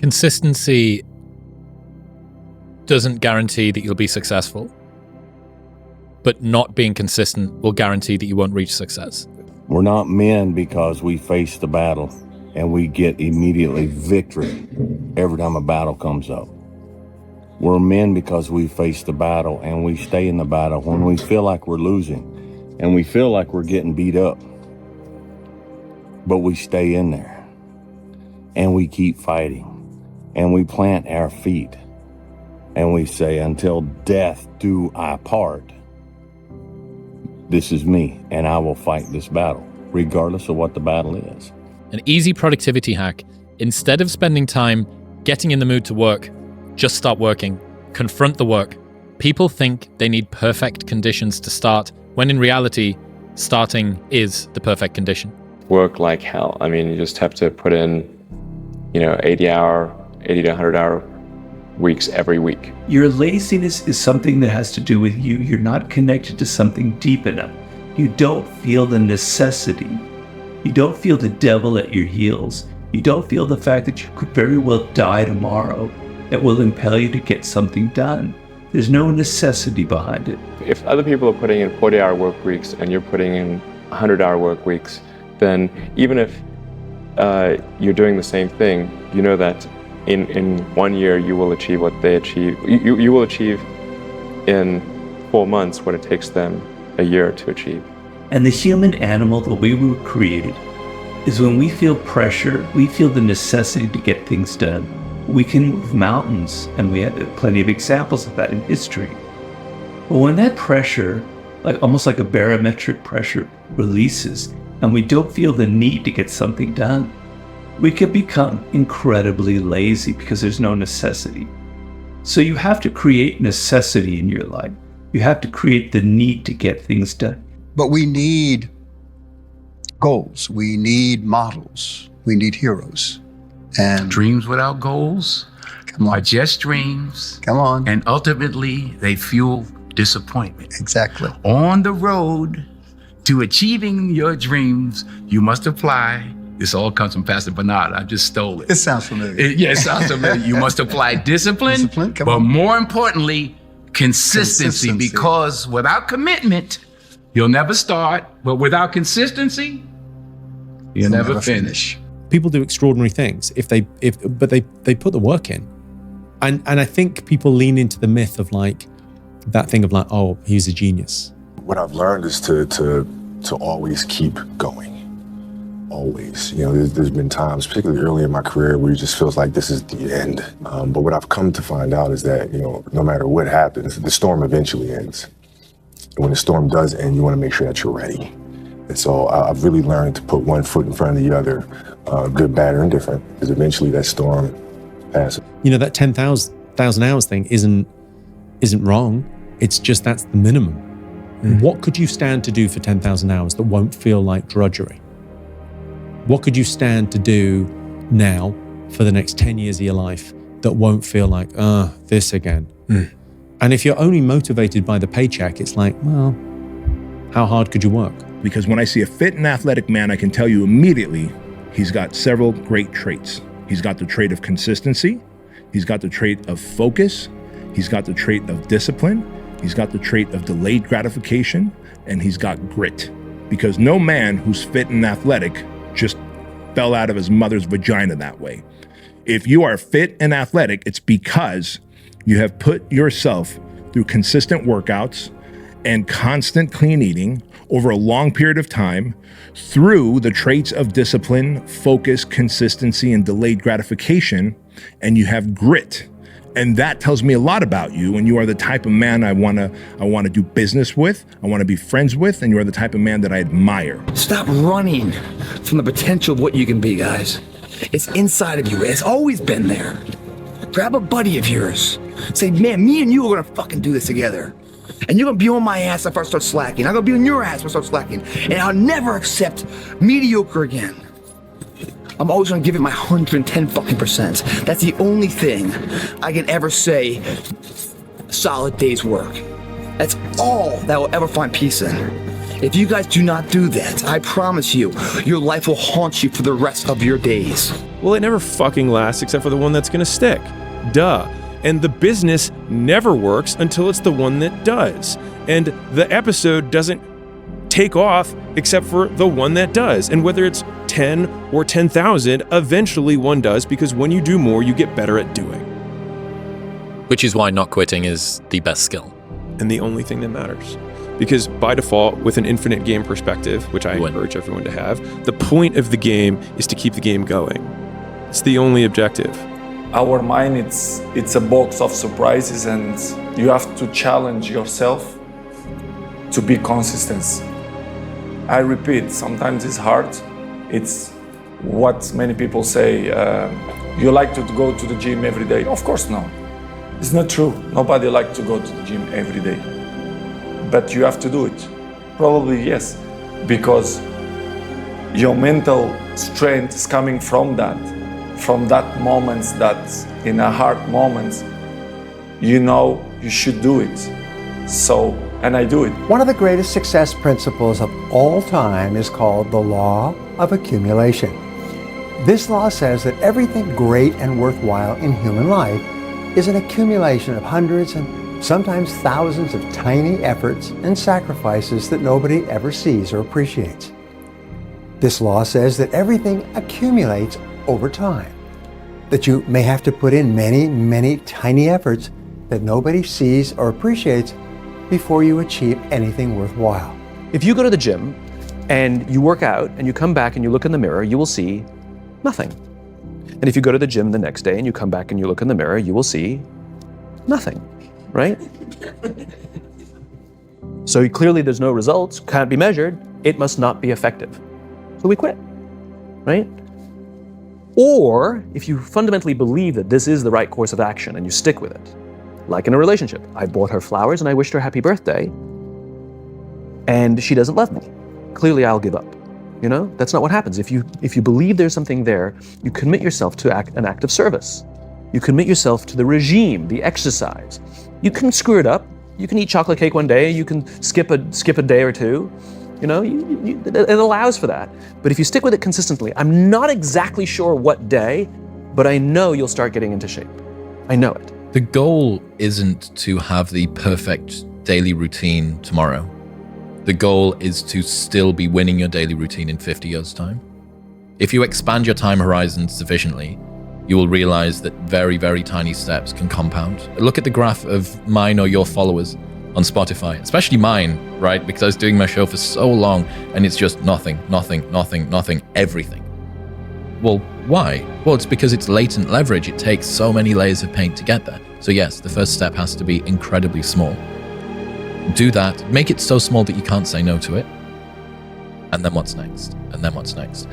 Consistency doesn't guarantee that you'll be successful, but not being consistent will guarantee that you won't reach success. We're not men because we face the battle and we get immediately victory every time a battle comes up. We're men because we face the battle and we stay in the battle when we feel like we're losing and we feel like we're getting beat up. But we stay in there and we keep fighting and we plant our feet and we say, until death do I part. This is me and I will fight this battle, regardless of what the battle is. An easy productivity hack: instead of spending time getting in the mood to work, just start working. Confront the work. People think they need perfect conditions to start, when in reality, starting is the perfect condition. Work like hell. I mean, you just have to put in, 80 to 100 hour weeks every week. Your laziness is something that has to do with you. You're not connected to something deep enough. You don't feel the necessity. You don't feel the devil at your heels. You don't feel the fact that you could very well die tomorrow that will impel you to get something done. There's no necessity behind it. If other people are putting in 40-hour work weeks and you're putting in 100-hour work weeks, then even if you're doing the same thing, you know that in 1 year you will achieve what they achieve. You will achieve in 4 months what it takes them a year to achieve. And the human animal, the way we were created, is when we feel pressure, we feel the necessity to get things done. We can move mountains, and we have plenty of examples of that in history. But when that pressure, almost like a barometric pressure, releases, and we don't feel the need to get something done, we can become incredibly lazy because there's no necessity. So you have to create necessity in your life. You have to create the need to get things done. But we need goals. We need models. We need heroes. And dreams without goals are just dreams. Come on. And ultimately, they fuel disappointment. Exactly. On the road to achieving your dreams, you must apply. This all comes from Pastor Bernard. I just stole it. It sounds familiar. It sounds familiar. You must apply discipline, but more importantly, consistency. Because without commitment, you'll never start. But without consistency, you'll never finish. People do extraordinary things but they put the work in. And I think people lean into the myth of that thing of oh, he's a genius. What I've learned is to always keep going. Always. There's been times, particularly early in my career, where it just feels like this is the end. But what I've come to find out is that, no matter what happens, the storm eventually ends. And when the storm does end, you want to make sure that you're ready. And so I've really learned to put one foot in front of the other, good, bad, or indifferent, because eventually that storm passes. That 10,000 hours thing isn't wrong. It's just that's the minimum. What could you stand to do for 10,000 hours that won't feel like drudgery? What could you stand to do now for the next 10 years of your life that won't feel like, this again? And if you're only motivated by the paycheck, it's well, how hard could you work? Because when I see a fit and athletic man, I can tell you immediately he's got several great traits. He's got the trait of consistency. He's got the trait of focus. He's got the trait of discipline. He's got the trait of delayed gratification. And he's got grit. Because no man who's fit and athletic just fell out of his mother's vagina that way. If you are fit and athletic, it's because you have put yourself through consistent workouts and constant clean eating over a long period of time through the traits of discipline, focus, consistency, and delayed gratification, and you have grit. And that tells me a lot about you, and you are the type of man I want to do business with, I want to be friends with, and you are the type of man that I admire. Stop running from the potential of what you can be, guys. It's inside of you. It's always been there. Grab a buddy of yours. Say, man, me and you are gonna fucking do this together. And you're gonna be on my ass if I start slacking. I'm gonna be on your ass if I start slacking. And I'll never accept mediocre again. I'm always gonna give it my 110 fucking %. That's the only thing I can ever say a solid day's work. That's all that will ever find peace in. If you guys do not do that, I promise you, your life will haunt you for the rest of your days. Well, it never fucking lasts except for the one that's gonna stick. Duh. And the business never works until it's the one that does. And the episode doesn't take off except for the one that does. And whether it's 10 or 10,000, eventually one does, because when you do more, you get better at doing. Which is why not quitting is the best skill. And the only thing that matters. Because by default, with an infinite game perspective, which I encourage everyone to have, the point of the game is to keep the game going. It's the only objective. Our mind, it's a box of surprises, and you have to challenge yourself to be consistent. I repeat, sometimes it's hard. It's what many people say, you like to go to the gym every day. Of course no. It's not true. Nobody likes to go to the gym every day. But you have to do it. Probably yes, because your mental strength is coming from that moments that in a hard moments, you know you should do it. So, and I do it. One of the greatest success principles of all time is called the law of accumulation. This law says that everything great and worthwhile in human life is an accumulation of hundreds and sometimes thousands of tiny efforts and sacrifices that nobody ever sees or appreciates. This law says that everything accumulates over time, that you may have to put in many, many tiny efforts that nobody sees or appreciates before you achieve anything worthwhile. If you go to the gym and you work out and you come back and you look in the mirror, you will see nothing. And if you go to the gym the next day and you come back and you look in the mirror, you will see nothing, right? So clearly there's no results, can't be measured, it must not be effective. So we quit, right? Or if you fundamentally believe that this is the right course of action and you stick with it, like in a relationship, I bought her flowers and I wished her happy birthday, and she doesn't love me. Clearly I'll give up. You know, that's not what happens. If you believe there's something there, you commit yourself to an act of service. You commit yourself to the regime, the exercise. You can screw it up. You can eat chocolate cake one day. You can skip a day or two. You know, it allows for that. But if you stick with it consistently, I'm not exactly sure what day, but I know you'll start getting into shape. I know it. The goal isn't to have the perfect daily routine tomorrow. The goal is to still be winning your daily routine in 50 years' time. If you expand your time horizon sufficiently, you will realize that very, very tiny steps can compound. Look at the graph of mine or your followers on Spotify, especially mine, right? Because I was doing my show for so long and it's just nothing, everything. Well, why? Well, it's because it's latent leverage. It takes so many layers of paint to get there. So yes, the first step has to be incredibly small. Do that, make it so small that you can't say no to it. And then what's next? And then what's next?